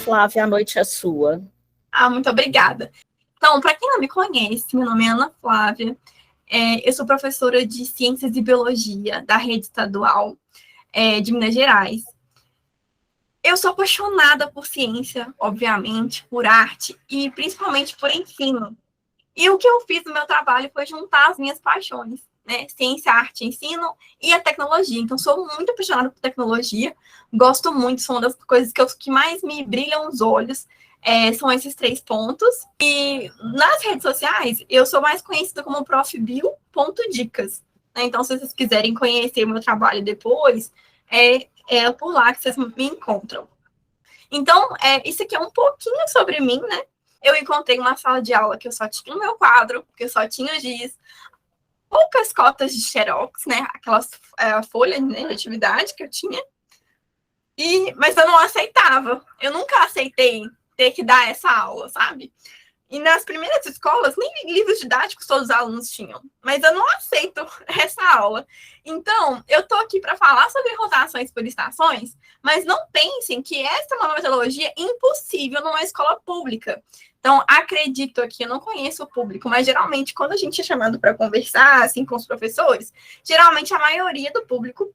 Flávia, a noite é sua. Muito obrigada. Então, para quem não me conhece, meu nome é Ana Flávia, eu sou professora de Ciências e Biologia da Rede Estadual de Minas Gerais. Eu sou apaixonada por ciência, obviamente, por arte e principalmente por ensino. E o que eu fiz no meu trabalho foi juntar as minhas paixões, né? Ciência, arte, ensino e a tecnologia. Então, sou muito apaixonada por tecnologia, gosto muito, são uma das coisas que mais me brilham os olhos, são esses 3 pontos. E nas redes sociais, eu sou mais conhecida como profbio.dicas. Né? Então, se vocês quiserem conhecer o meu trabalho depois, é por lá que vocês me encontram. Então, isso aqui é um pouquinho sobre mim, né? Eu encontrei uma sala de aula que eu só tinha o meu quadro, que eu só tinha o giz, poucas cotas de xerox, né? Aquelas folhas, né, de atividade que eu tinha. Mas eu não aceitava. Eu nunca aceitei ter que dar essa aula, sabe? E nas primeiras escolas, nem livros didáticos todos os alunos tinham. Mas eu não aceito essa aula. Então, eu estou aqui para falar sobre rotações por estações, mas não pensem que essa é uma metodologia impossível numa escola pública. Então, acredito aqui, eu não conheço o público, mas geralmente, quando a gente é chamado para conversar assim, com os professores, geralmente a maioria do público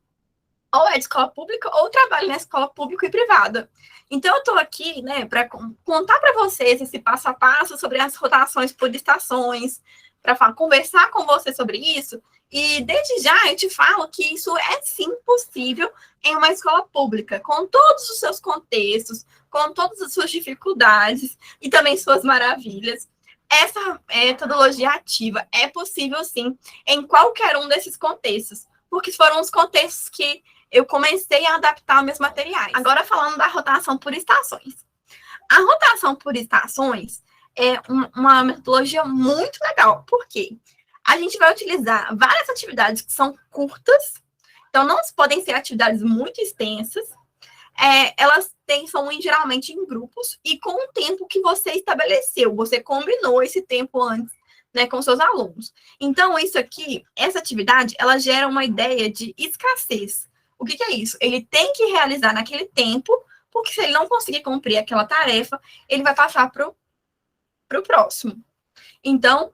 ou é de escola pública ou trabalha na escola pública e privada. Então, eu estou aqui, né, para contar para vocês esse passo a passo sobre as rotações por estações, para conversar com você sobre isso. E, desde já, eu te falo que isso é, sim, possível em uma escola pública, com todos os seus contextos, com todas as suas dificuldades e também suas maravilhas. Essa metodologia ativa é possível, sim, em qualquer um desses contextos, porque foram os contextos que eu comecei a adaptar meus materiais. Agora, falando da rotação por estações. A rotação por estações é uma metodologia muito legal, porque a gente vai utilizar várias atividades que são curtas, então não podem ser atividades muito extensas, elas são geralmente em grupos e com o tempo que você estabeleceu, você combinou esse tempo antes, né, com seus alunos. Então, essa atividade, ela gera uma ideia de escassez. O que é isso? Ele tem que realizar naquele tempo, porque se ele não conseguir cumprir aquela tarefa, ele vai passar para o próximo. Então,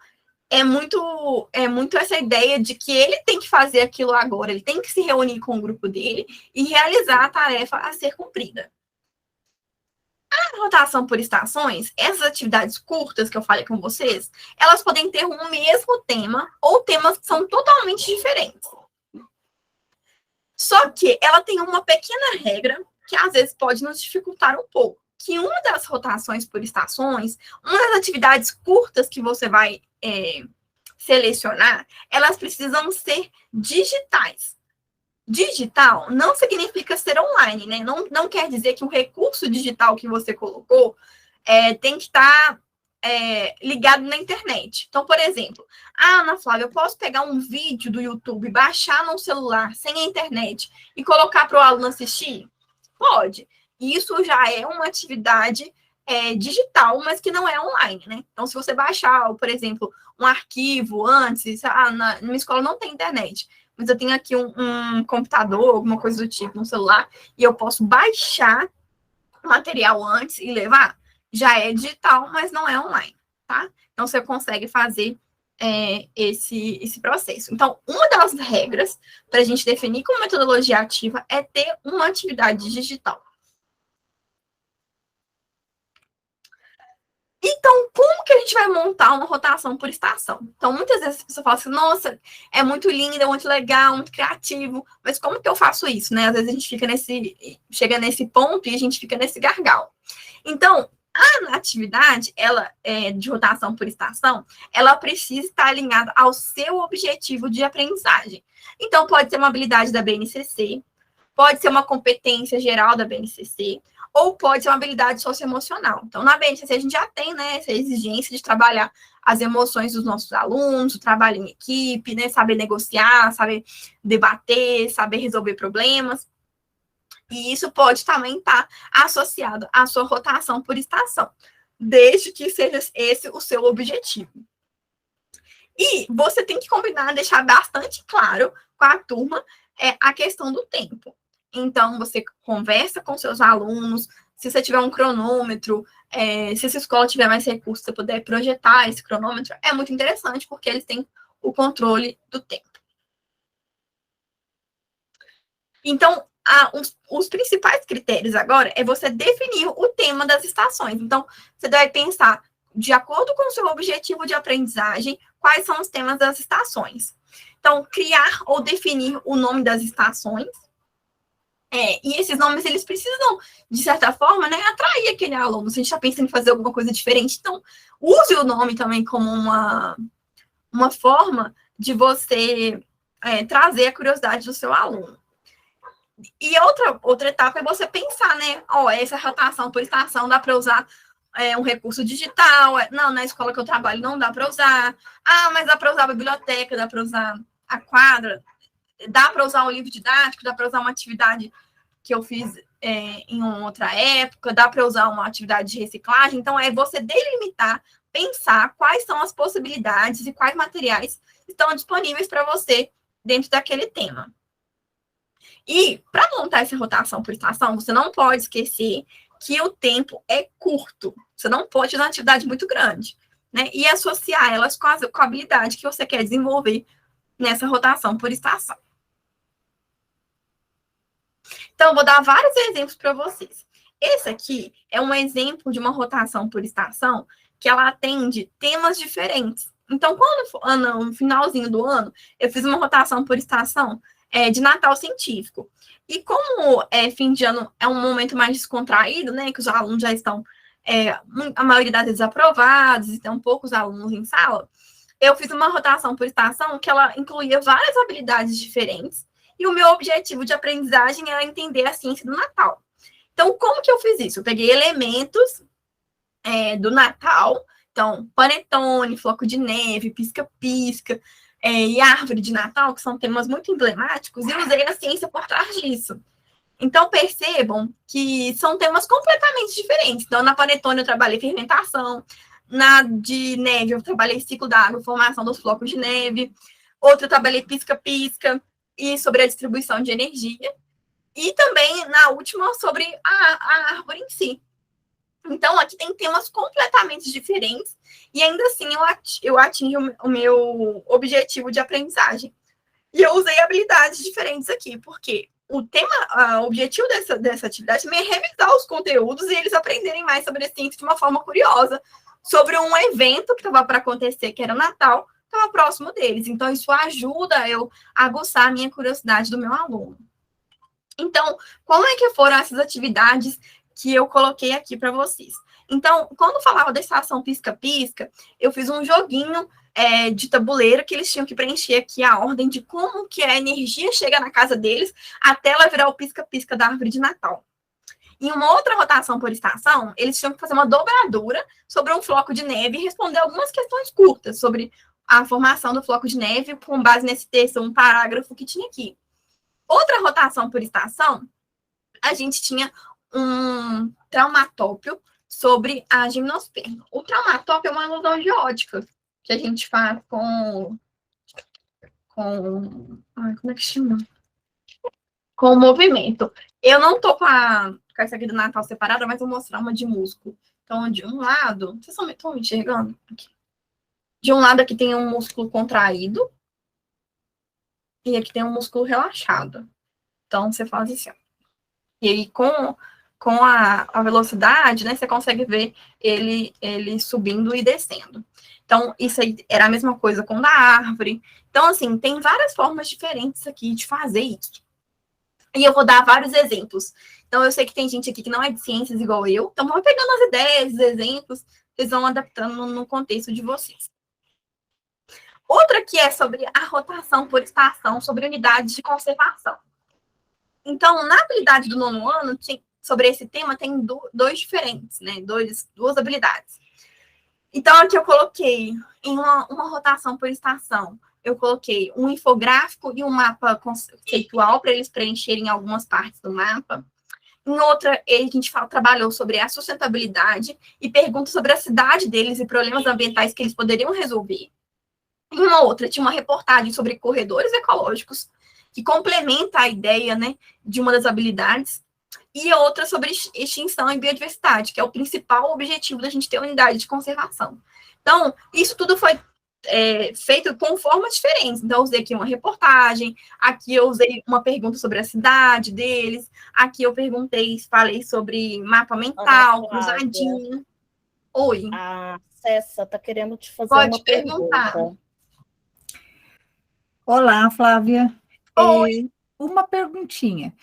é muito essa ideia de que ele tem que fazer aquilo agora, ele tem que se reunir com o grupo dele e realizar a tarefa a ser cumprida. A rotação por estações, essas atividades curtas que eu falei com vocês, elas podem ter um mesmo tema ou temas que são totalmente diferentes. Só que ela tem uma pequena regra que às vezes pode nos dificultar um pouco, que uma das rotações por estações, uma das atividades curtas que você vai selecionar, elas precisam ser digitais. Digital não significa ser online, né? Não quer dizer que o recurso digital que você colocou tem que estar ligado na internet. Então, por exemplo, Ana Flávia, eu posso pegar um vídeo do YouTube, baixar no celular, sem a internet, e colocar para o aluno assistir? Pode. Isso já é uma atividade digital, mas que não é online, né? Então, se você baixar, por exemplo, um arquivo antes, na minha escola não tem internet, mas eu tenho aqui um computador, alguma coisa do tipo, um celular, e eu posso baixar o material antes e levar, já é digital, mas não é online, tá? Então, você consegue fazer esse processo. Então, uma das regras para a gente definir como metodologia ativa é ter uma atividade digital. Então, como que a gente vai montar uma rotação por estação? Então, muitas vezes as pessoas falam assim, nossa, é muito lindo, é muito legal, muito criativo, mas como que eu faço isso, né? Às vezes a gente chega nesse ponto e a gente fica nesse gargalo. Então, a atividade, ela de rotação por estação, ela precisa estar alinhada ao seu objetivo de aprendizagem. Então, pode ser uma habilidade da BNCC, pode ser uma competência geral da BNCC, ou pode ser uma habilidade socioemocional. Então, na BNCC, a gente já tem, né, essa exigência de trabalhar as emoções dos nossos alunos, o trabalho em equipe, né, saber negociar, saber debater, saber resolver problemas. E isso pode também estar associado à sua rotação por estação, desde que seja esse o seu objetivo. E você tem que combinar, deixar bastante claro com a turma a questão do tempo. Então, você conversa com seus alunos, se você tiver um cronômetro, se essa escola tiver mais recursos, você puder projetar esse cronômetro, é muito interessante, porque eles têm o controle do tempo. Então, os principais critérios agora é você definir o tema das estações. Então, você deve pensar, de acordo com o seu objetivo de aprendizagem, quais são os temas das estações. Então, criar ou definir o nome das estações. E esses nomes, eles precisam, de certa forma, né, atrair aquele aluno. Se a gente está pensando em fazer alguma coisa diferente, então, use o nome também como uma forma de você trazer a curiosidade do seu aluno. E outra etapa é você pensar, né? Essa rotação por estação dá para usar um recurso digital. Não, na escola que eu trabalho não dá para usar. Mas dá para usar a biblioteca, dá para usar a quadra, dá para usar um livro didático, dá para usar uma atividade que eu fiz em outra época, dá para usar uma atividade de reciclagem. Então, é você delimitar, pensar quais são as possibilidades e quais materiais estão disponíveis para você dentro daquele tema. E, para montar essa rotação por estação, você não pode esquecer que o tempo é curto. Você não pode fazer uma atividade muito grande, né? E associar elas com a habilidade que você quer desenvolver nessa rotação por estação. Então, eu vou dar vários exemplos para vocês. Esse aqui é um exemplo de uma rotação por estação que ela atende temas diferentes. Então, no finalzinho do ano, eu fiz uma rotação por estação de Natal científico. E como fim de ano é um momento mais descontraído, né, que os alunos já estão, a maioria das vezes, aprovados, e tem poucos alunos em sala, eu fiz uma rotação por estação que ela incluía várias habilidades diferentes, e o meu objetivo de aprendizagem era entender a ciência do Natal. Então, como que eu fiz isso? Eu peguei elementos do Natal, então, panetone, floco de neve, pisca-pisca, e árvore de Natal, que são temas muito emblemáticos, e usei a ciência por trás disso. Então, percebam que são temas completamente diferentes. Então, na panetone eu trabalhei fermentação, na de neve eu trabalhei ciclo da água, formação dos flocos de neve, outra eu trabalhei pisca-pisca, e sobre a distribuição de energia, e também, na última, sobre a árvore em si. Então, aqui tem temas completamente diferentes, e ainda assim eu atingo o meu objetivo de aprendizagem. E eu usei habilidades diferentes aqui, porque o objetivo dessa atividade é revisar os conteúdos e eles aprenderem mais sobre a ciência de uma forma curiosa, sobre um evento que estava para acontecer, que era o Natal, estava próximo deles. Então, isso ajuda eu a aguçar a minha curiosidade do meu aluno. Então, como é que foram essas atividades que eu coloquei aqui para vocês? Então, quando falava da estação pisca-pisca, eu fiz um joguinho de tabuleiro que eles tinham que preencher aqui a ordem de como que a energia chega na casa deles até ela virar o pisca-pisca da árvore de Natal. Em uma outra rotação por estação, eles tinham que fazer uma dobradura sobre um floco de neve e responder algumas questões curtas sobre a formação do floco de neve com base nesse texto, um parágrafo que tinha aqui. Outra rotação por estação, a gente tinha um traumatópio sobre a gimnosperma. O traumatópio é uma ilusão geótica que a gente faz com como é que chama? Com o movimento. Eu não tô com essa aqui do Natal separada, mas vou mostrar uma de músculo. Então, de um lado, vocês estão me enxergando? Aqui. De um lado aqui tem um músculo contraído e aqui tem um músculo relaxado. Então, você faz assim, ó. E aí, com a velocidade, né, você consegue ver ele subindo e descendo. Então, isso aí era a mesma coisa com da árvore. Então, assim, tem várias formas diferentes aqui de fazer isso. E eu vou dar vários exemplos. Então, eu sei que tem gente aqui que não é de ciências igual eu. Então, vão pegando as ideias, os exemplos, vocês vão adaptando no contexto de vocês. Outra que é sobre a rotação por estação, sobre unidades de conservação. Então, na habilidade do nono ano, sobre esse tema, tem dois diferentes, né? Duas habilidades. Então, aqui eu coloquei em uma rotação por estação, eu coloquei um infográfico e um mapa conceitual para eles preencherem algumas partes do mapa. Em outra, a gente trabalhou sobre a sustentabilidade e perguntas sobre a cidade deles e problemas ambientais que eles poderiam resolver. Em uma outra, tinha uma reportagem sobre corredores ecológicos, que complementa a ideia, né, de uma das habilidades. e outra sobre extinção e biodiversidade, que é o principal objetivo da gente ter unidade de conservação. Então, isso tudo foi feito com formas diferentes. Então, eu usei aqui uma reportagem, aqui eu usei uma pergunta sobre a cidade deles, aqui eu falei sobre mapa mental, cruzadinho. Oi. A Cessa está querendo te fazer Pode uma perguntar. pergunta. Olá, Flávia. Oi. Uma perguntinha.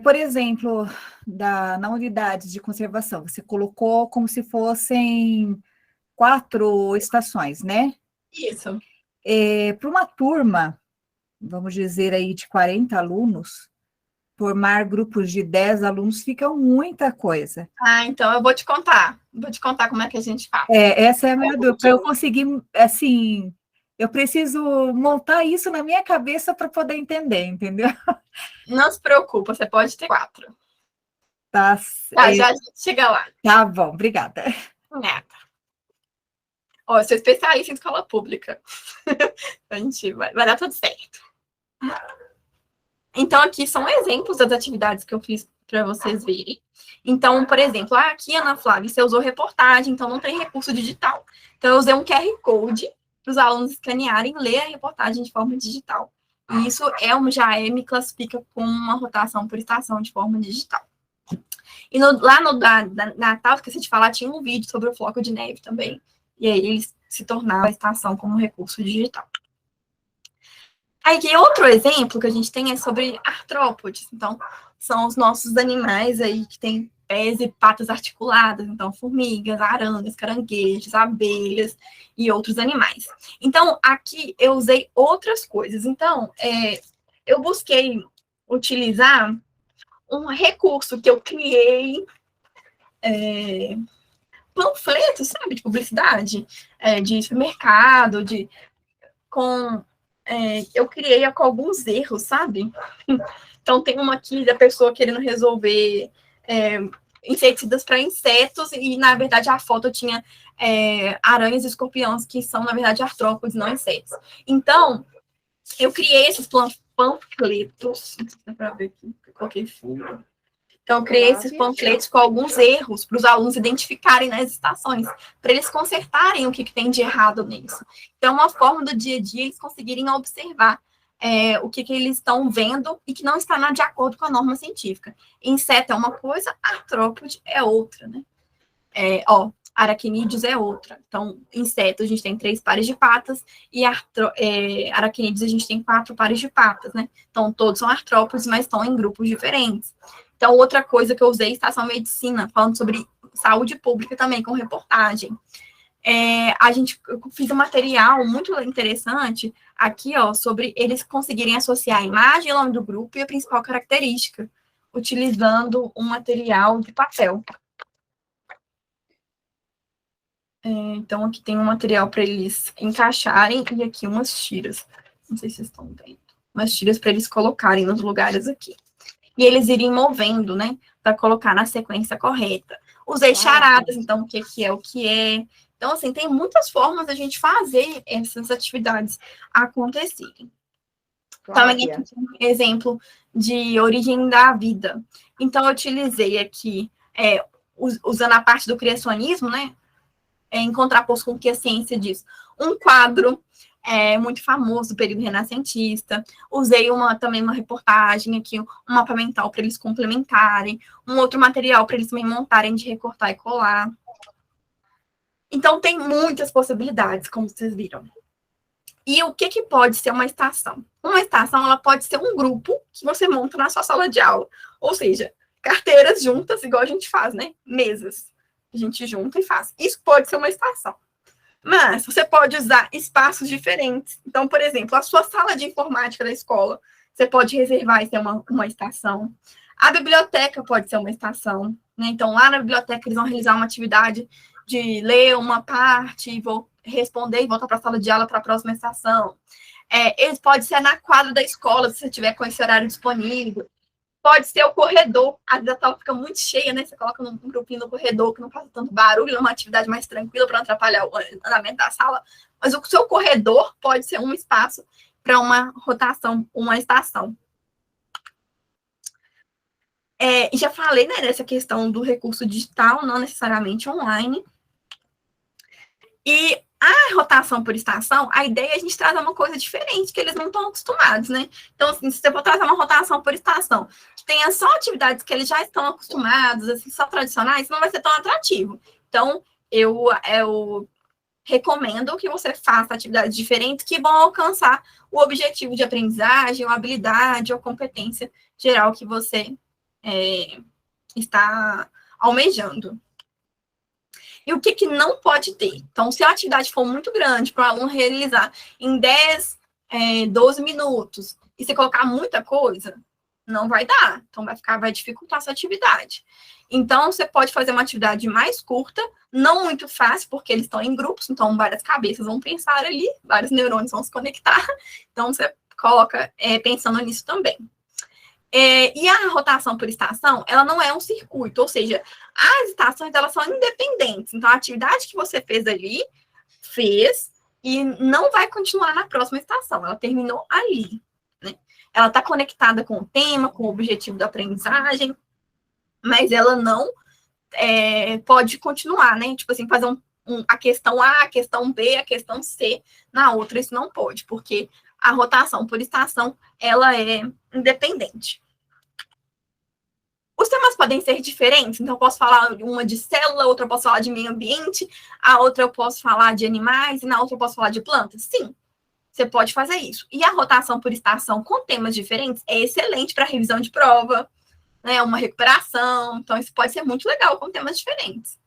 Por exemplo, na unidade de conservação, você colocou como se fossem 4 estações, né? Isso. Para uma turma, vamos dizer aí, de 40 alunos, formar grupos de 10 alunos fica muita coisa. Então eu vou te contar. Vou te contar como é que a gente faz. Essa é a minha dúvida. Para eu conseguir, assim, eu preciso montar isso na minha cabeça para poder entender, entendeu? Não se preocupa, você pode ter 4. Tá, Já a gente chega lá. Tá bom, obrigada. Nada. Eu sou especialista em escola pública. A gente vai dar tudo certo. Então, aqui são exemplos das atividades que eu fiz para vocês verem. Então, por exemplo, aqui, Ana Flávia, você usou reportagem, então não tem recurso digital. Então, eu usei um QR Code para os alunos escanearem, ler a reportagem de forma digital. E isso me classifica como uma rotação por estação de forma digital. E lá no Natal, esqueci de falar, tinha um vídeo sobre o floco de neve também. E aí eles se tornaram a estação como recurso digital. Aí, outro exemplo que a gente tem é sobre artrópodes. Então, são os nossos animais aí que têm pés e patas articuladas. Então, formigas, aranhas, caranguejos, abelhas e outros animais. Então, aqui eu usei outras coisas. Então, eu busquei utilizar um recurso que eu criei, panfletos, sabe, de publicidade, de supermercado, eu criei com alguns erros, sabe? Então, tem uma aqui da pessoa querendo resolver inseticidas para insetos, e, na verdade, a foto tinha aranhas e escorpiões, que são, na verdade, artrópodes, não insetos. Então, eu criei esses panfletos. Não sei se dá para ver aqui, eu coloquei fundo. Então, eu criei esses panfletos com alguns erros para os alunos identificarem nas estações, para eles consertarem o que tem de errado nisso. Então, uma forma do dia a dia eles conseguirem observar o que eles estão vendo e que não está de acordo com a norma científica. Inseto é uma coisa, artrópode é outra, né? Aracnídeos é outra. Então, insetos, a gente tem 3 pares de patas, e aracnídeos, a gente tem 4 pares de patas, né? Então, todos são artrópodes, mas estão em grupos diferentes. Então, outra coisa que eu usei, Estação Medicina, falando sobre saúde pública também, com reportagem. Eu fiz um material muito interessante aqui, sobre eles conseguirem associar a imagem, o nome do grupo e a principal característica, utilizando um material de papel. Então, aqui tem um material para eles encaixarem, e aqui umas tiras. Não sei se vocês estão vendo. Umas tiras para eles colocarem nos lugares aqui. E eles irem movendo, né? Para colocar na sequência correta. Usei charadas, então, o que é o que é. Então, assim, tem muitas formas da gente fazer essas atividades acontecerem. Também aqui tem um exemplo de origem da vida. Então, eu utilizei aqui, usando a parte do criacionismo, né? Em contraposto com o que a ciência diz. Um quadro muito famoso do período renascentista. Usei também uma reportagem aqui, um mapa mental para eles complementarem, um outro material para eles também montarem de recortar e colar. Então, tem muitas possibilidades, como vocês viram. E o que pode ser uma estação? Uma estação, ela pode ser um grupo que você monta na sua sala de aula. Ou seja, carteiras juntas, igual a gente faz, né? Mesas. A gente junta e faz. Isso pode ser uma estação. Mas você pode usar espaços diferentes. Então, por exemplo, a sua sala de informática da escola, você pode reservar e ser uma estação. A biblioteca pode ser uma estação, né? Então, lá na biblioteca, eles vão realizar uma atividade de ler uma parte, responder e voltar para a sala de aula para a próxima estação. Eles pode ser na quadra da escola, se você tiver com esse horário disponível. Pode ser o corredor, às vezes a sala fica muito cheia, né? Você coloca num grupinho no corredor que não faz tanto barulho, é uma atividade mais tranquila para não atrapalhar o andamento da sala. Mas o seu corredor pode ser um espaço para uma rotação, uma estação. Já falei, né, dessa questão do recurso digital, não necessariamente online. E a rotação por estação, a ideia é a gente trazer uma coisa diferente, que eles não estão acostumados, né? Então, assim, se você for trazer uma rotação por estação, que tenha só atividades que eles já estão acostumados, assim, só tradicionais, não vai ser tão atrativo. Então, eu recomendo que você faça atividades diferentes que vão alcançar o objetivo de aprendizagem, ou habilidade, ou competência geral que você está almejando. E o que não pode ter? Então, se a atividade for muito grande para o aluno realizar em 10, 12 minutos, e você colocar muita coisa, não vai dar. Então, vai dificultar essa atividade. Então, você pode fazer uma atividade mais curta, não muito fácil, porque eles estão em grupos, então várias cabeças vão pensar ali, vários neurônios vão se conectar. Então, você coloca pensando nisso também. E a rotação por estação, ela não é um circuito, ou seja, as estações, elas são independentes. Então, a atividade que você fez ali, fez, e não vai continuar na próxima estação, ela terminou ali, né? Ela está conectada com o tema, com o objetivo da aprendizagem, mas ela não pode continuar, né? Tipo assim, fazer a questão A, a questão B, a questão C na outra, isso não pode, porque a rotação por estação, ela é independente. Os temas podem ser diferentes, então eu posso falar uma de célula, outra eu posso falar de meio ambiente, a outra eu posso falar de animais, e na outra eu posso falar de plantas. Sim, você pode fazer isso. E a rotação por estação com temas diferentes é excelente para revisão de prova, né, uma recuperação, então isso pode ser muito legal com temas diferentes.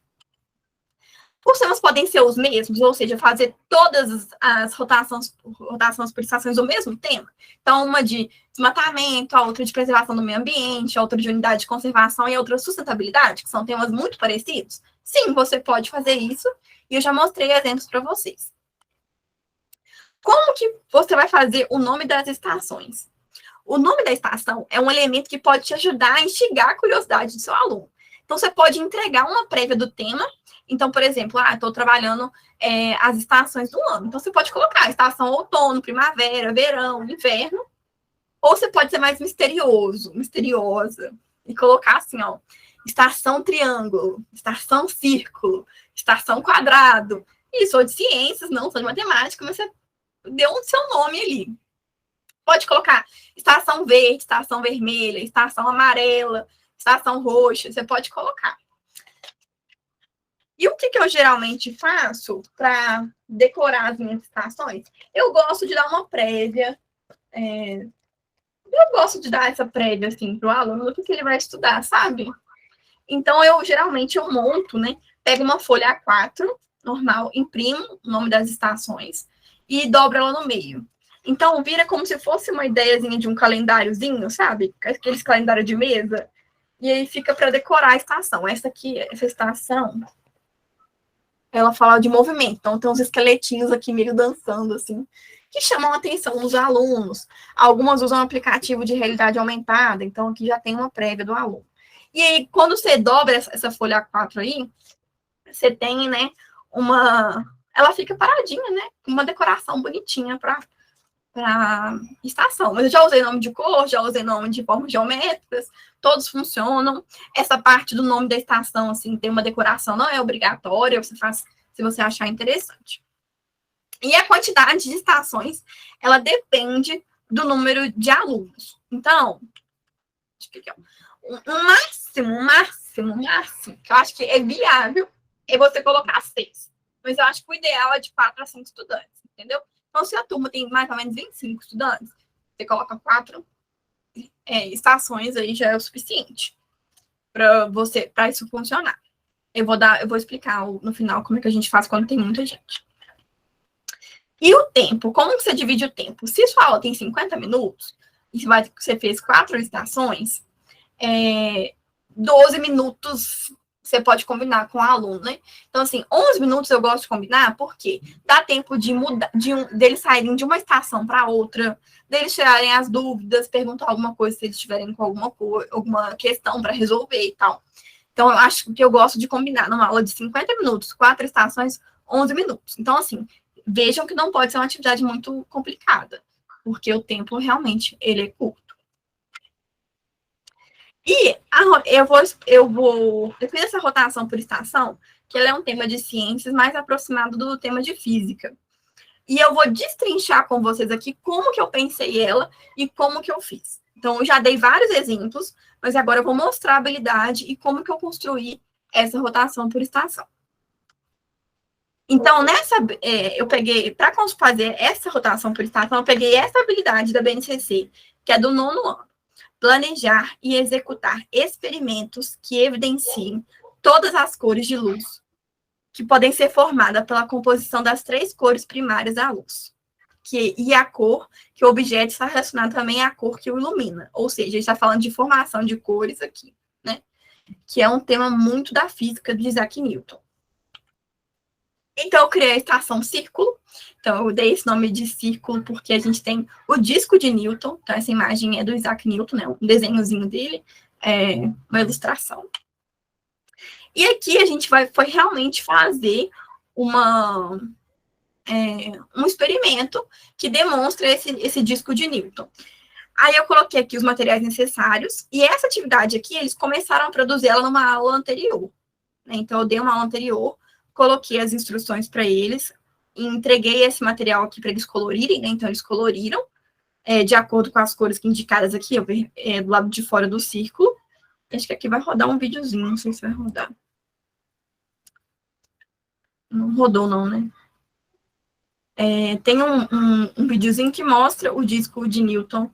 Os temas podem ser os mesmos, ou seja, fazer todas as rotações por estações do mesmo tema. Então, uma de desmatamento, a outra de preservação do meio ambiente, a outra de unidade de conservação e a outra sustentabilidade, que são temas muito parecidos. Sim, você pode fazer isso, e eu já mostrei exemplos para vocês. Como que você vai fazer o nome das estações? O nome da estação é um elemento que pode te ajudar a instigar a curiosidade do seu aluno. Então, você pode entregar uma prévia do tema. Então, por exemplo, estou trabalhando as estações do ano. Então, você pode colocar estação outono, primavera, verão, inverno. Ou você pode ser mais misteriosa, e colocar assim, ó, estação triângulo, estação círculo, estação quadrado. E sou de ciências, não sou de matemática, mas você deu o seu nome ali. Pode colocar estação verde, estação vermelha, estação amarela, estação roxa, você pode colocar. E o que eu geralmente faço para decorar as minhas estações? Eu gosto de dar uma prévia. Eu gosto de dar essa prévia, assim, para o aluno, do que ele vai estudar, sabe? Então, geralmente, eu monto, né? Pego uma folha A4, normal, imprimo o nome das estações e dobro ela no meio. Então, vira como se fosse uma ideiazinha de um calendáriozinho, sabe? Aqueles calendários de mesa. E aí fica para decorar a estação. Essa estação, ela fala de movimento. Então, tem uns esqueletinhos aqui meio dançando, assim, que chamam a atenção dos alunos. Algumas usam um aplicativo de realidade aumentada. Então, aqui já tem uma prévia do aluno. E aí, quando você dobra essa folha A4 aí, você tem, né, ela fica paradinha, né? Uma decoração bonitinha para estação. Mas eu já usei nome de cor, já usei nome de formas geométricas, todos funcionam. Essa parte do nome da estação, assim, tem uma decoração, não é obrigatória, você faz se você achar interessante. E a quantidade de estações, ela depende do número de alunos. Então, o máximo, que eu acho que é viável, é você colocar 6. Mas eu acho que o ideal é de 4 a 5 estudantes, entendeu? Então, se a turma tem mais ou menos 25 estudantes, você coloca 4 estações aí, já é o suficiente para isso funcionar. Eu vou explicar no final como é que a gente faz quando tem muita gente. E o tempo? Como que você divide o tempo? Se sua aula tem 50 minutos, e você fez 4 estações, 12 minutos você pode combinar com o aluno, né? Então, assim, 11 minutos eu gosto de combinar, porque dá tempo de mudar, deles saírem de uma estação para outra, deles tirarem as dúvidas, perguntar alguma coisa se eles estiverem com alguma questão para resolver e tal. Então, eu acho que eu gosto de combinar numa aula de 50 minutos, 4 estações, 11 minutos. Então, assim, vejam que não pode ser uma atividade muito complicada, porque o tempo realmente ele é curto. E a eu fiz essa rotação por estação, que ela é um tema de ciências mais aproximado do tema de física. E eu vou destrinchar com vocês aqui como que eu pensei ela e como que eu fiz. Então, eu já dei vários exemplos, mas agora eu vou mostrar a habilidade e como que eu construí essa rotação por estação. Então, eu peguei, para fazer essa rotação por estação, eu peguei essa habilidade da BNCC, que é do 9º ano. Planejar e executar experimentos que evidenciem todas as cores de luz, que podem ser formadas pela composição das 3 cores primárias da luz. E a cor, que o objeto está relacionado também à cor que o ilumina. Ou seja, a gente está falando de formação de cores aqui, né? Que é um tema muito da física de Isaac Newton. Então, eu criei a estação círculo. Então, eu dei esse nome de círculo porque a gente tem o disco de Newton. Então, essa imagem é do Isaac Newton, né? Um desenhozinho dele, uma ilustração. E aqui a gente foi realmente fazer um experimento que demonstra esse disco de Newton. Aí eu coloquei aqui os materiais necessários, e essa atividade aqui, eles começaram a produzir ela numa aula anterior. Né? Então, eu dei uma aula anterior, coloquei as instruções para eles, e entreguei esse material aqui para eles colorirem, né? Então, eles coloriram, de acordo com as cores indicadas aqui, do lado de fora do círculo. Acho que aqui vai rodar um videozinho, não sei se vai rodar. Não rodou, não, né? Tem um videozinho que mostra o disco de Newton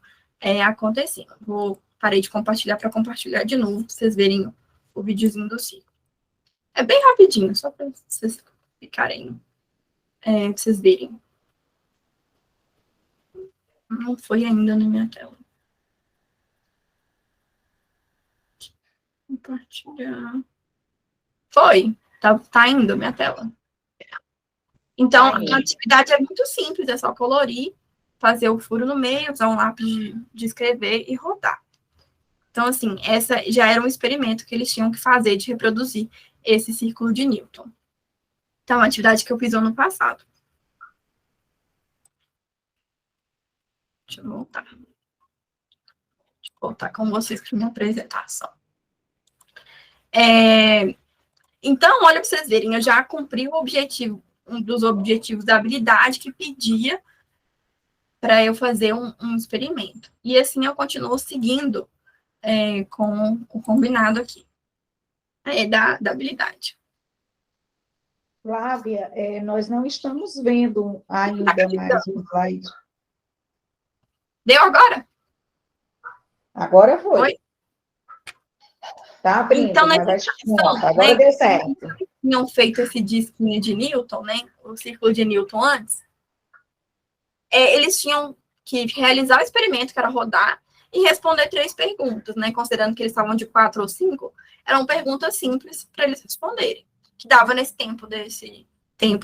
acontecendo. Parei de compartilhar para compartilhar de novo, para vocês verem o videozinho do ciclo. É bem rapidinho, só para vocês ficarem, para vocês verem. Não foi ainda na minha tela. Compartilhar. Foi, tá indo a minha tela. Então, a atividade é muito simples, é só colorir, fazer o furo no meio, usar um lápis de escrever e rodar. Então, assim, essa já era um experimento que eles tinham que fazer de reproduzir esse círculo de Newton. Então, é uma atividade que eu fiz ano passado. Deixa eu voltar. Deixa eu voltar com vocês para minha apresentação. Então, olha para vocês verem, eu já cumpri o objetivo, um dos objetivos da habilidade que pedia para eu fazer um experimento. E assim eu continuo seguindo com o combinado aqui da habilidade. Flávia, nós não estamos vendo ainda mais o slide. Deu agora? Agora foi. Oi? Tá abrindo, então, mas agora deu certo. Tinham feito esse disquinho de Newton, né? O círculo de Newton antes. Eles tinham que realizar o experimento, que era rodar, e responder 3 perguntas, né? Considerando que eles estavam de 4 ou 5, eram perguntas simples para eles responderem, que dava nesse tempo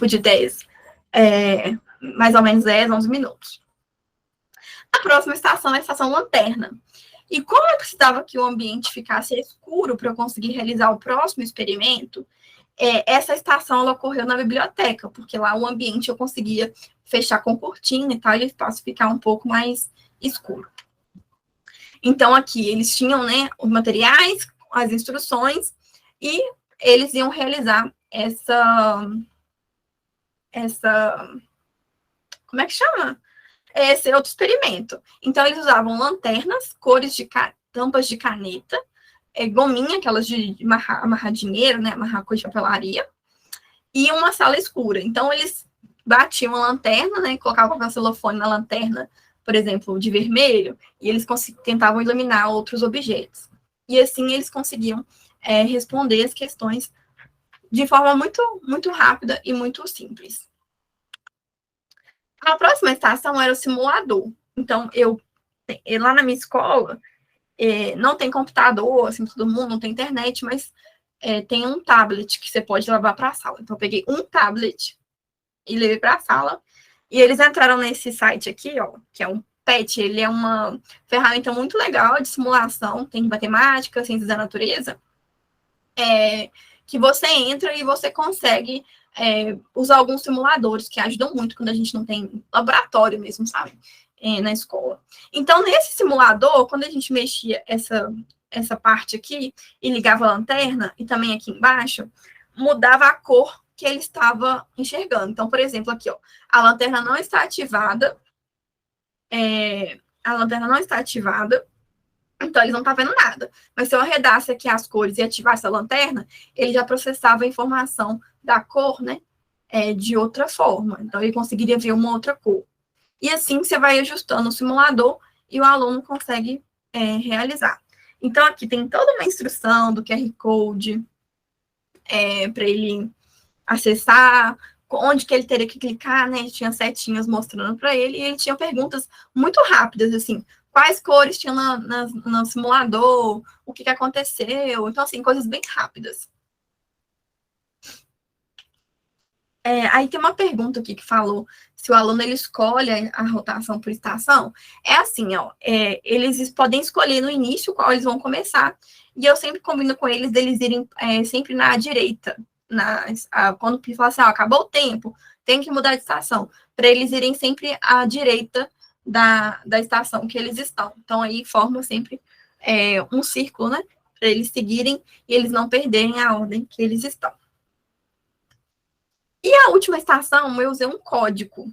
de 10, mais ou menos 10, 11 minutos. A próxima estação é a estação lanterna. E como eu precisava que o ambiente ficasse escuro para eu conseguir realizar o próximo experimento, essa estação ela ocorreu na biblioteca, porque lá o ambiente eu conseguia fechar com cortina e tal, e o espaço ficar um pouco mais escuro. Então, aqui eles tinham, né, os materiais, as instruções, e eles iam realizar como é que chama? Esse outro experimento. Então, eles usavam lanternas, tampas de caneta, gominha, aquelas de amarrar dinheiro, né, amarrar coisa de papelaria, e uma sala escura. Então, eles batiam a lanterna, né, colocavam o celofane na lanterna, por exemplo, de vermelho, e eles tentavam iluminar outros objetos. E assim eles conseguiam responder as questões de forma muito, muito rápida e muito simples. A próxima estação era o simulador. Então, lá na minha escola, não tem computador, assim, todo mundo, não tem internet, mas tem um tablet que você pode levar para a sala. Então, eu peguei um tablet e levei para a sala. E eles entraram nesse site aqui, ó, que é um PET. Ele é uma ferramenta muito legal de simulação, tem matemática, ciências da natureza, que você entra e você consegue usar alguns simuladores que ajudam muito quando a gente não tem laboratório mesmo, sabe? Na escola. Então, nesse simulador, quando a gente mexia essa parte aqui e ligava a lanterna, e também aqui embaixo, mudava a cor que ele estava enxergando. Então, por exemplo, aqui, ó, a lanterna não está ativada, então eles não estão vendo nada. Mas se eu arredasse aqui as cores e ativasse a lanterna, ele já processava a informação da cor, né, de outra forma. Então, ele conseguiria ver uma outra cor. E assim você vai ajustando o simulador e o aluno consegue realizar. Então, aqui tem toda uma instrução do QR Code para ele acessar, onde que ele teria que clicar, né? Tinha setinhas mostrando para ele, e ele tinha perguntas muito rápidas, assim, quais cores tinha no simulador, o que aconteceu, então, assim, coisas bem rápidas. Aí tem uma pergunta aqui que falou se o aluno ele escolhe a rotação por estação. É assim, ó, eles podem escolher no início qual eles vão começar, e eu sempre combino com eles deles irem sempre na direita, quando fala assim, ó, acabou o tempo, tem que mudar de estação, para eles irem sempre à direita da estação que eles estão. Então, aí forma sempre um círculo, né, para eles seguirem e eles não perderem a ordem que eles estão. E a última estação, eu usei um código.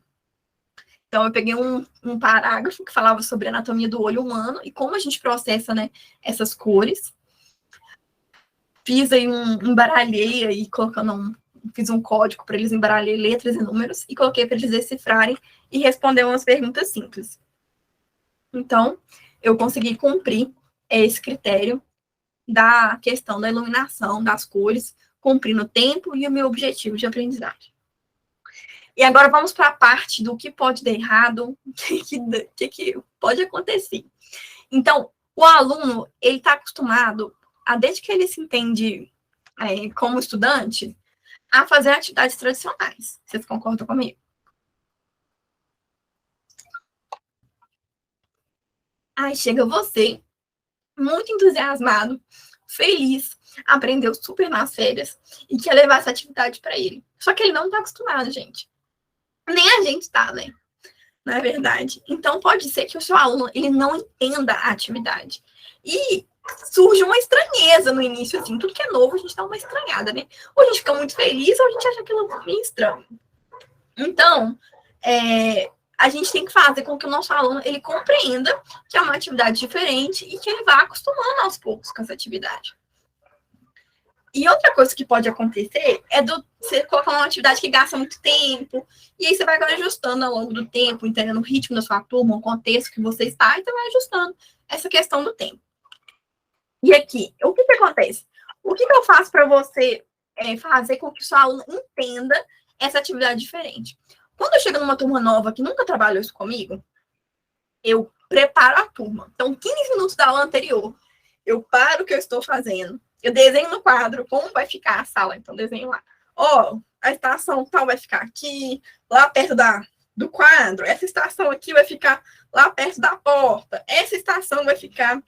Então, eu peguei um parágrafo que falava sobre a anatomia do olho humano e como a gente processa, né, essas cores. Fiz aí embaralhei aí, fiz um código para eles, embaralhei letras e números e coloquei para eles decifrarem e responder umas perguntas simples. Então, eu consegui cumprir esse critério da questão da iluminação, das cores, cumprindo o tempo e o meu objetivo de aprendizagem. E agora vamos para a parte do que pode dar errado, o que pode acontecer. Então, o aluno, ele está acostumado, desde que ele se entende como estudante, a fazer atividades tradicionais. Vocês concordam comigo? Aí chega você, muito entusiasmado, feliz, aprendeu super nas férias e quer levar essa atividade para ele. Só que ele não está acostumado, gente. Nem a gente está, né? Não é verdade? Então, pode ser que o seu aluno ele não entenda a atividade. E surge uma estranheza no início, assim. Tudo que é novo, a gente dá uma estranhada, né? Ou a gente fica muito feliz, ou a gente acha aquilo meio estranho. Então, a gente tem que fazer com que o nosso aluno ele compreenda que é uma atividade diferente e que ele vá acostumando aos poucos com essa atividade. E outra coisa que pode acontecer é você colocar uma atividade que gasta muito tempo, e aí você vai ajustando ao longo do tempo, entendendo o ritmo da sua turma, o contexto que você está, e você vai ajustando essa questão do tempo. E aqui, o que acontece? O que eu faço para você fazer com que o seu aluno entenda essa atividade diferente? Quando eu chego numa turma nova que nunca trabalhou isso comigo, eu preparo a turma. Então, 15 minutos da aula anterior, eu paro o que eu estou fazendo. Eu desenho no quadro como vai ficar a sala. Então, desenho lá. A estação tal vai ficar aqui, lá perto do quadro. Essa estação aqui vai ficar lá perto da porta. Essa estação vai ficar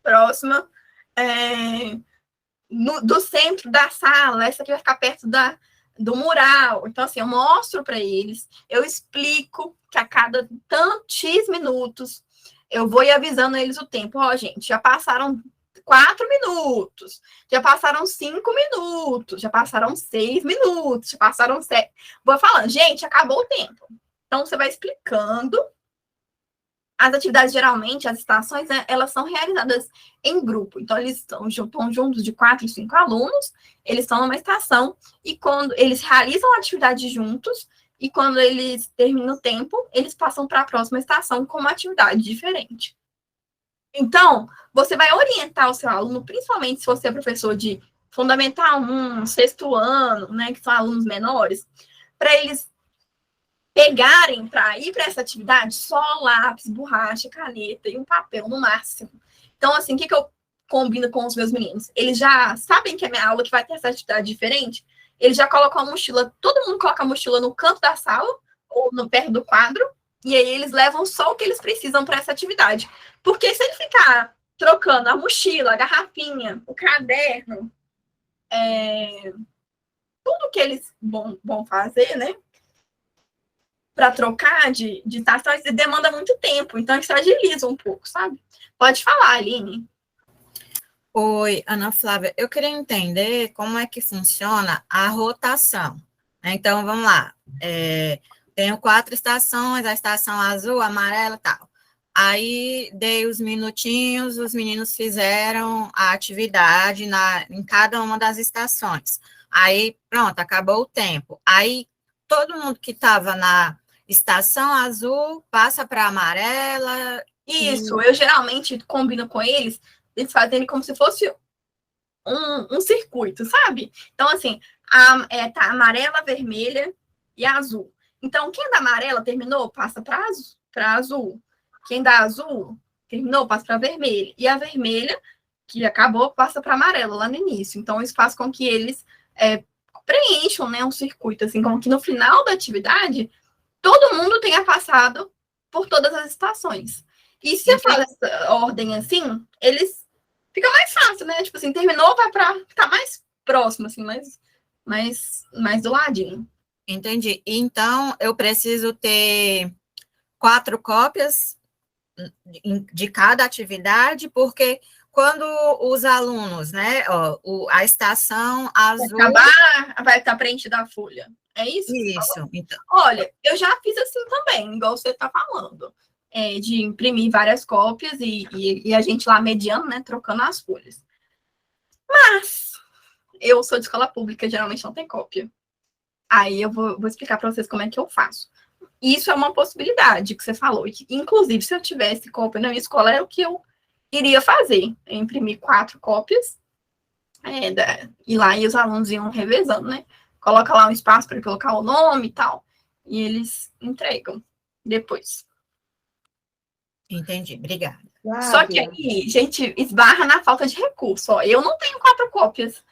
próxima do centro da sala. Essa aqui vai ficar perto do mural. Então, assim, eu mostro para eles, eu explico que a cada X minutos eu vou avisando eles o tempo. Gente, já passaram 4 minutos, já passaram 5 minutos, já passaram 6 minutos, já passaram 7. Vou falando, gente, acabou o tempo. Então, você vai explicando. As atividades, geralmente, as estações, né, elas são realizadas em grupo. Então, eles estão juntos de 4 e 5 alunos, eles estão numa estação, e quando eles realizam a atividade juntos, e quando eles terminam o tempo, eles passam para a próxima estação com uma atividade diferente. Então, você vai orientar o seu aluno, principalmente se você é professor de Fundamental 1, 6º ano, né, que são alunos menores, para eles pegarem para ir para essa atividade só lápis, borracha, caneta e um papel no máximo. Então, assim, o que eu combino com os meus meninos? Eles já sabem que é minha aula que vai ter essa atividade diferente, eles já colocam a mochila, todo mundo coloca a mochila no canto da sala ou no perto do quadro, e aí eles levam só o que eles precisam para essa atividade. Porque se ele ficar trocando a mochila, a garrafinha, o caderno, tudo que eles vão fazer, né? Para trocar de estação, demanda muito tempo. Então, isso agiliza um pouco, sabe? Pode falar, Aline. Oi, Ana Flávia, eu queria entender como é que funciona a rotação. Então, vamos lá. Tenho 4 estações, a estação azul, amarela e tal. Aí, dei os minutinhos, os meninos fizeram a atividade em cada uma das estações. Aí, pronto, acabou o tempo. Aí, todo mundo que estava na estação azul passa para a amarela. Isso, eu geralmente combino com eles fazerem como se fosse um circuito, sabe? Então, assim, tá amarela, vermelha e azul. Então, quem da amarela terminou, passa para azul. Quem da azul terminou, passa para vermelha. E a vermelha, que acabou, passa para amarela lá no início. Então, isso faz com que eles preencham, né, um circuito, assim, como que no final da atividade, todo mundo tenha passado por todas as estações. E se você faz essa ordem assim, eles fica mais fácil, né? Tipo assim, terminou, vai para ficar mais próximo, assim, mais do ladinho. Entendi. Então, eu preciso ter 4 cópias de cada atividade, porque quando os alunos, né, a estação azul... Vai estar preenchida a folha. É isso? Isso. Então. Olha, eu já fiz assim também, igual você está falando. De imprimir várias cópias e a gente lá mediando, né, trocando as folhas. Mas eu sou de escola pública, geralmente não tem cópia. Aí eu vou explicar para vocês como é que eu faço. Isso é uma possibilidade que você falou. Inclusive, se eu tivesse cópia na minha escola, era o que eu iria fazer. Eu imprimir 4 cópias, e lá e os alunos iam revezando, né? Coloca lá um espaço para colocar o nome e tal, e eles entregam depois. Entendi, obrigada. Só que aí, gente, esbarra na falta de recurso. Ó. Eu não tenho 4 cópias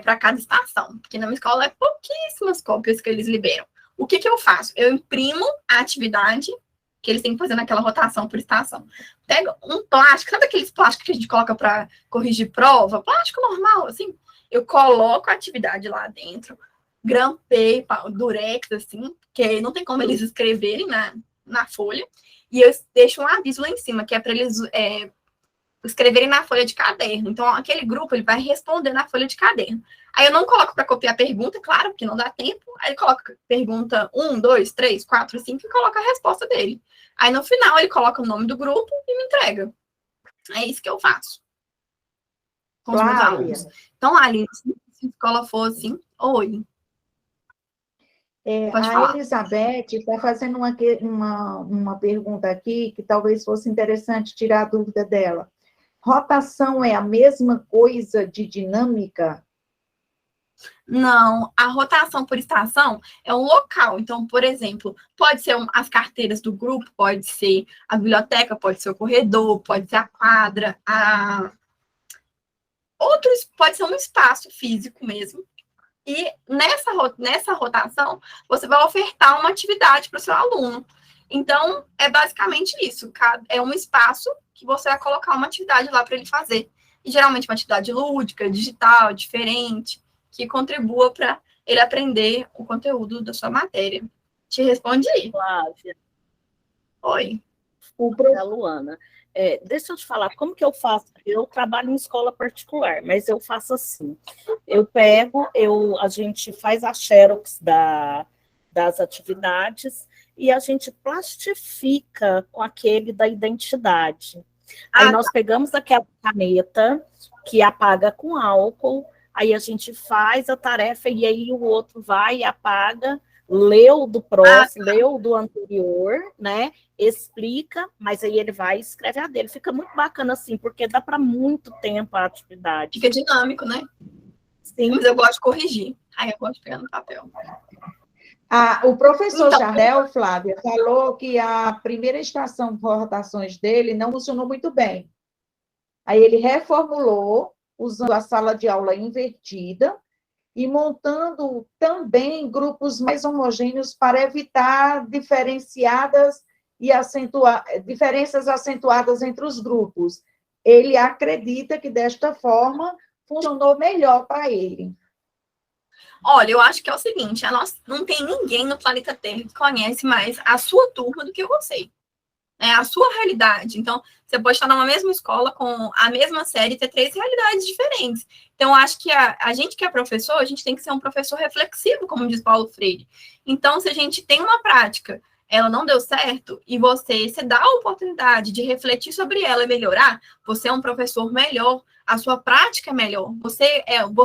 para cada estação, porque na minha escola é pouquíssimas cópias que eles liberam. O que eu faço? Eu imprimo a atividade que eles têm que fazer naquela rotação por estação. Pego um plástico, sabe aqueles plásticos que a gente coloca para corrigir prova? Plástico normal, assim. Eu coloco a atividade lá dentro, grampei, durex, assim, que aí não tem como eles escreverem na folha, e eu deixo um aviso lá em cima, que é para eles escreverem na folha de caderno. Então, aquele grupo ele vai responder na folha de caderno. Aí eu não coloco para copiar a pergunta, claro, porque não dá tempo. Aí ele coloca pergunta 1, 2, 3, 4, 5 e coloca a resposta dele. Aí no final ele coloca o nome do grupo e me entrega. É isso que eu faço com os meus alunos. Então, Aline, se a escola for assim, oi. A Elizabeth está fazendo uma pergunta aqui que talvez fosse interessante tirar a dúvida dela. Rotação é a mesma coisa de dinâmica? Não, a rotação por estação é um local. Então, por exemplo, pode ser as carteiras do grupo, pode ser a biblioteca, pode ser o corredor, pode ser a quadra, pode ser um espaço físico mesmo. E nessa rotação, você vai ofertar uma atividade para o seu aluno. Então, é basicamente isso. É um espaço que você vai colocar uma atividade lá para ele fazer. E geralmente uma atividade lúdica, digital, diferente, que contribua para ele aprender o conteúdo da sua matéria. Te respondi. Flávia. Oi. É a Luana. Deixa eu te falar, como que eu faço? Eu trabalho em escola particular, mas eu faço assim. Eu pego, a gente faz a xerox das atividades e a gente plastifica com aquele da identidade. Aí nós pegamos aquela caneta que apaga com álcool, aí a gente faz a tarefa e aí o outro vai e apaga, leu do próximo, leu do anterior, né? Explica, mas aí ele vai e escreve a dele. Fica muito bacana assim, porque dá para muito tempo a atividade. Fica dinâmico, né? Sim. Mas eu gosto de corrigir. Aí eu gosto de pegar no papel. O professor Jardel, Flávia, falou que a primeira estação de rotações dele não funcionou muito bem. Aí ele reformulou, usando a sala de aula invertida, e montando também grupos mais homogêneos para evitar diferenças acentuadas entre os grupos. Ele acredita que, desta forma, funcionou melhor para ele. Olha, eu acho que é o seguinte, não tem ninguém no planeta Terra que conhece mais a sua turma do que você. É a sua realidade. Então, você pode estar numa mesma escola com a mesma série e ter 3 realidades diferentes. Então, eu acho que a gente que é professor, a gente tem que ser um professor reflexivo, como diz Paulo Freire. Então, se a gente tem uma prática, ela não deu certo, e você dá a oportunidade de refletir sobre ela e melhorar, você é um professor melhor, a sua prática é melhor, você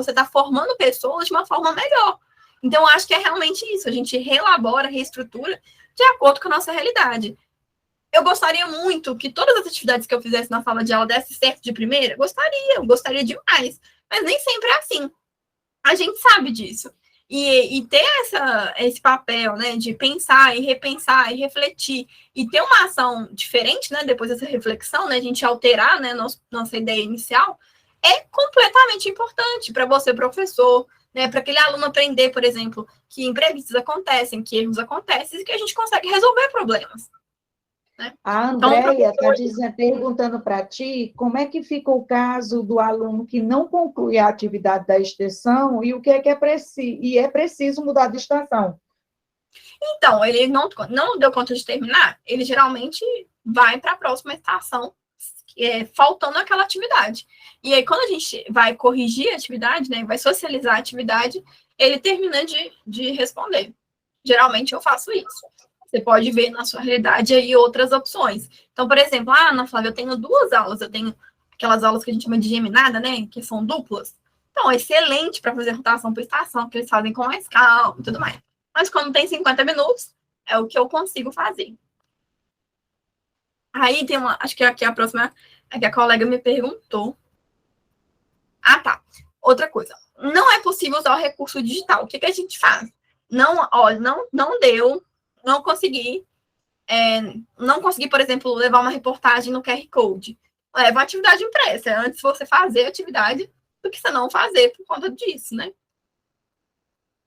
está formando pessoas de uma forma melhor. Então, eu acho que é realmente isso, a gente reelabora, reestrutura de acordo com a nossa realidade. Eu gostaria muito que todas as atividades que eu fizesse na sala de aula desse certo de primeira, eu gostaria demais, mas nem sempre é assim. A gente sabe disso. E ter esse papel, né, de pensar e repensar e refletir e ter uma ação diferente, né, depois dessa reflexão, né, a gente alterar, né, nossa ideia inicial, é completamente importante para você, professor, né, para aquele aluno aprender, por exemplo, que imprevistos acontecem, que erros acontecem e que a gente consegue resolver problemas. Né? A Andréia está perguntando para ti como é que fica o caso do aluno que não conclui a atividade da extensão e o que é preciso, e é preciso mudar de estação. Então, ele não deu conta de terminar, ele geralmente vai para a próxima estação, faltando aquela atividade. E aí, quando a gente vai corrigir a atividade, né, vai socializar a atividade, ele termina de responder. Geralmente eu faço isso. Você pode ver na sua realidade aí outras opções. Então, por exemplo, Ana Flávia, eu tenho 2 aulas, eu tenho aquelas aulas que a gente chama de geminada, né, que são duplas. Então, é excelente para fazer rotação por estação, que eles fazem com mais calma e tudo mais. Mas quando tem 50 minutos, é o que eu consigo fazer. Aí tem acho que aqui a próxima, é que a colega me perguntou. Ah, tá. Outra coisa. Não é possível usar o recurso digital. O que a gente faz? Não deu, não consegui, por exemplo, levar uma reportagem no QR Code. Leva uma atividade impressa. Antes você fazer a atividade do que você não fazer por conta disso, né?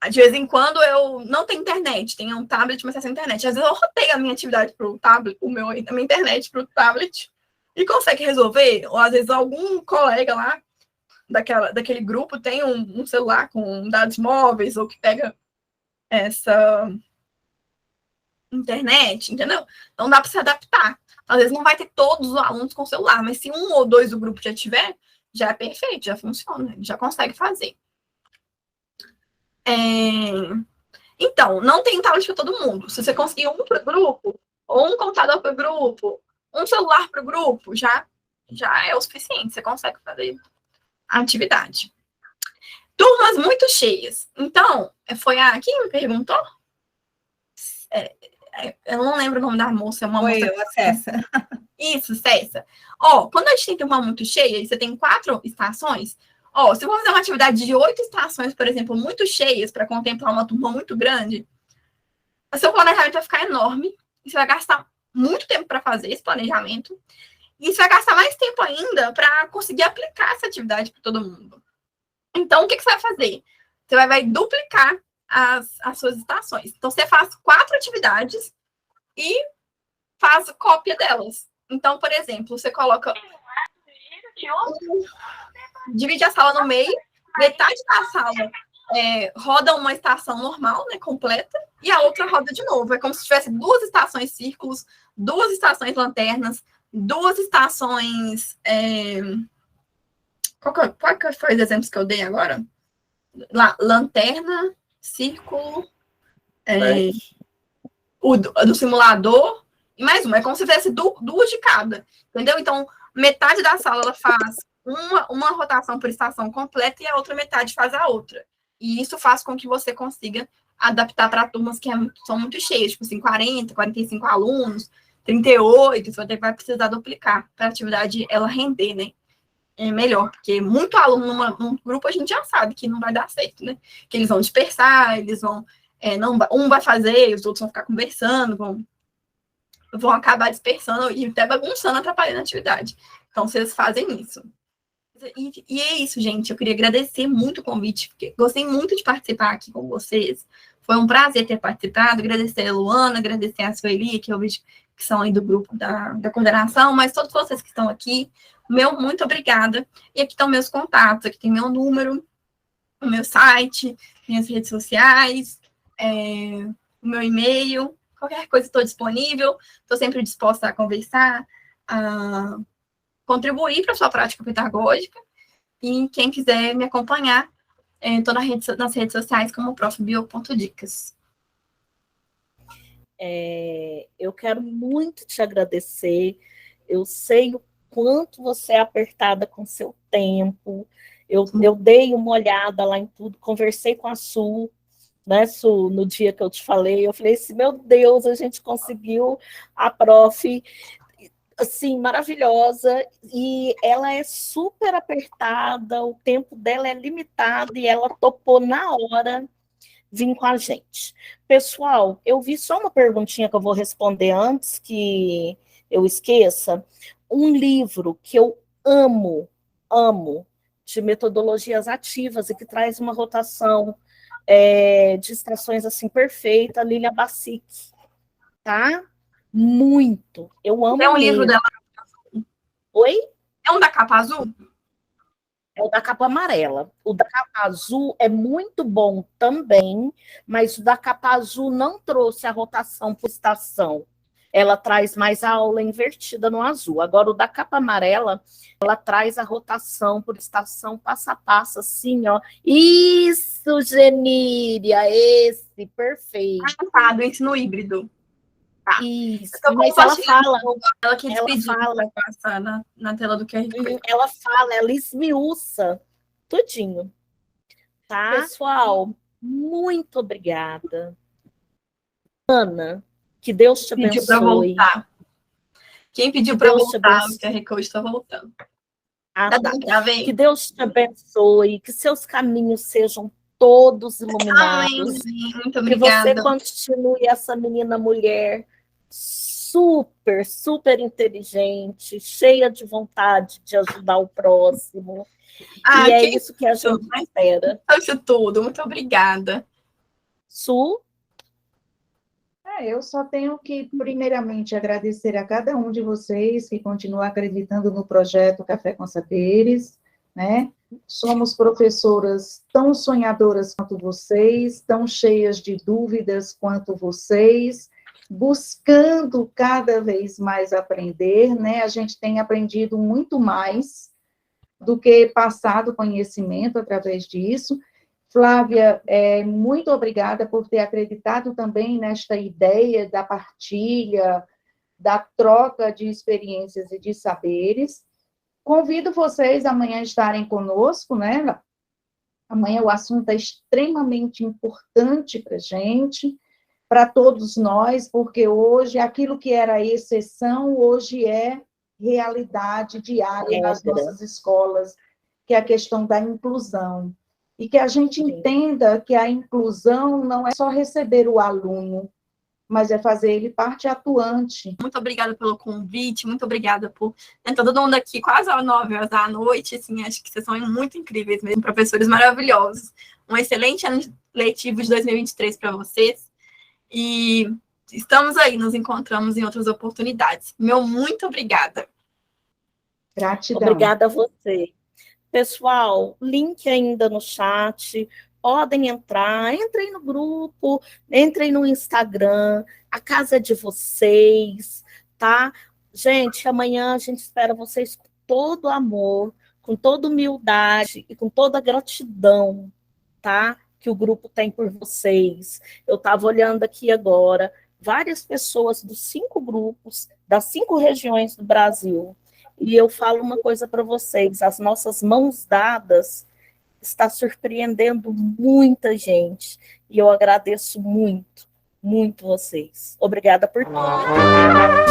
De vez em quando eu não tenho internet, tenho um tablet, mas sem internet. Às vezes eu roteio a minha atividade para o tablet, a minha internet para o tablet e consegue resolver. Ou às vezes algum colega lá daquele grupo tem um celular com dados móveis ou que pega essa internet, entendeu? Então dá para se adaptar. Às vezes não vai ter todos os alunos com celular, mas se 1 ou 2 do grupo já tiver, já é perfeito, já funciona, já consegue fazer. Então, não tem tablet para todo mundo. Se você conseguir um para o grupo, ou um computador para o grupo, um celular para o grupo, já é o suficiente. Você consegue fazer a atividade. Turmas muito cheias. Então, foi quem me perguntou? Eu não lembro o nome da moça. Cessa. Isso, Cessa. Quando a gente tem turma muito cheia, e você tem 4 estações, se eu vou fazer uma atividade de 8 estações, por exemplo, muito cheias, para contemplar uma turma muito grande, o seu planejamento vai ficar enorme, e você vai gastar muito tempo para fazer esse planejamento, e você vai gastar mais tempo ainda para conseguir aplicar essa atividade para todo mundo. Então, o que você vai fazer? Você vai duplicar as suas estações. Então, você faz 4 atividades e faz cópia delas. Então, por exemplo, você coloca... divide a sala no meio, metade da sala roda uma estação normal, né, completa, e a outra roda de novo. É como se tivesse 2 estações círculos, 2 estações lanternas, 2 estações... Qual que foi os exemplos que eu dei agora? Lanterna, círculo, o do simulador, e mais uma. É como se tivesse 2 de cada, entendeu? Então, metade da sala ela faz uma rotação por estação completa e a outra metade faz a outra. E isso faz com que você consiga adaptar para turmas que são muito cheias, tipo assim, 40, 45 alunos, 38, você vai precisar duplicar para a atividade ela render, né? É melhor, porque muito aluno num grupo a gente já sabe que não vai dar certo, né? Que eles vão dispersar, eles vão... um vai fazer, os outros vão ficar conversando, vão acabar dispersando e até bagunçando, atrapalhando a atividade. Então, vocês fazem isso. E é isso, gente. Eu queria agradecer muito o convite, porque gostei muito de participar aqui com vocês. Foi um prazer ter participado. Agradecer a Luana, agradecer a Sueli, que eu vejo que são aí do grupo da coordenação, mas todos vocês que estão aqui, muito obrigada. E aqui estão meus contatos, aqui tem meu número, o meu site, minhas redes sociais, o meu e-mail. Qualquer coisa estou disponível, estou sempre disposta a conversar, a contribuir para a sua prática pedagógica. E quem quiser me acompanhar, estou nas redes sociais como profbio.dicas. Eu quero muito te agradecer. Eu sei o quanto você é apertada com seu tempo. Eu dei uma olhada lá em tudo, conversei com a Su, né, Su, no dia que eu te falei, eu falei assim, meu Deus, a gente conseguiu a prof, assim, maravilhosa, e ela é super apertada, o tempo dela é limitado, e ela topou na hora vir com a gente. Pessoal, eu vi só uma perguntinha que eu vou responder antes que eu esqueça. Um livro que eu amo, de metodologias ativas e que traz uma rotação de estações assim perfeita, Lilia Bassic, tá? Muito. Eu amo um mesmo. livro dela. Oi? É um da capa azul? É o da capa amarela. O da capa azul é muito bom também, mas o da capa azul não trouxe a rotação por estação. Ela traz mais a aula invertida no azul. Agora, o da capa amarela, ela traz a rotação por estação, passo a passo, assim, ó. Isso, Geníria, esse, perfeito. Do ensino híbrido. Tá. Isso, mas ela fala. Ela que despediu fala, para passar na tela do QR Code. Ela fala, ela esmiuça tudinho. Tá? Pessoal, muito obrigada. Ana, que Deus te abençoe. Pediu para voltar. Quem pediu para voltar, o QR Code está voltando. Tá. Que Deus te abençoe, que seus caminhos sejam todos iluminados. Amém. Muito obrigada. Que você continue essa menina mulher super, super inteligente, cheia de vontade de ajudar o próximo. E é isso que a gente espera. Isso tudo. Muito obrigada. Su? Eu só tenho que, primeiramente, agradecer a cada um de vocês que continua acreditando no projeto Café com Saberes, né? Somos professoras tão sonhadoras quanto vocês, tão cheias de dúvidas quanto vocês, buscando cada vez mais aprender, né? A gente tem aprendido muito mais do que passado conhecimento através disso. Flávia, muito obrigada por ter acreditado também nesta ideia da partilha, da troca de experiências e de saberes. Convido vocês amanhã a estarem conosco, né? Amanhã o assunto é extremamente importante para a gente, para todos nós, porque hoje aquilo que era exceção, hoje é realidade diária nas nossas escolas, que é a questão da inclusão. E que a gente entenda que a inclusão não é só receber o aluno, mas é fazer ele parte atuante. Muito obrigada pelo convite, muito obrigada por estar todo mundo aqui quase às 9 horas da noite, assim, acho que vocês são muito incríveis mesmo, professores maravilhosos. Um excelente ano letivo de 2023 para vocês, e estamos aí, nos encontramos em outras oportunidades. Meu muito obrigada. Gratidão. Obrigada a você. Pessoal, link ainda no chat, podem entrar, entrem no grupo, entrem no Instagram, a casa é de vocês, tá? Gente, amanhã a gente espera vocês com todo amor, com toda humildade e com toda gratidão, tá? Que o grupo tem por vocês. Eu estava olhando aqui agora, várias pessoas dos 5 grupos, das 5 regiões do Brasil. E eu falo uma coisa para vocês, as nossas mãos dadas está surpreendendo muita gente. E eu agradeço muito, muito vocês. Obrigada por tudo.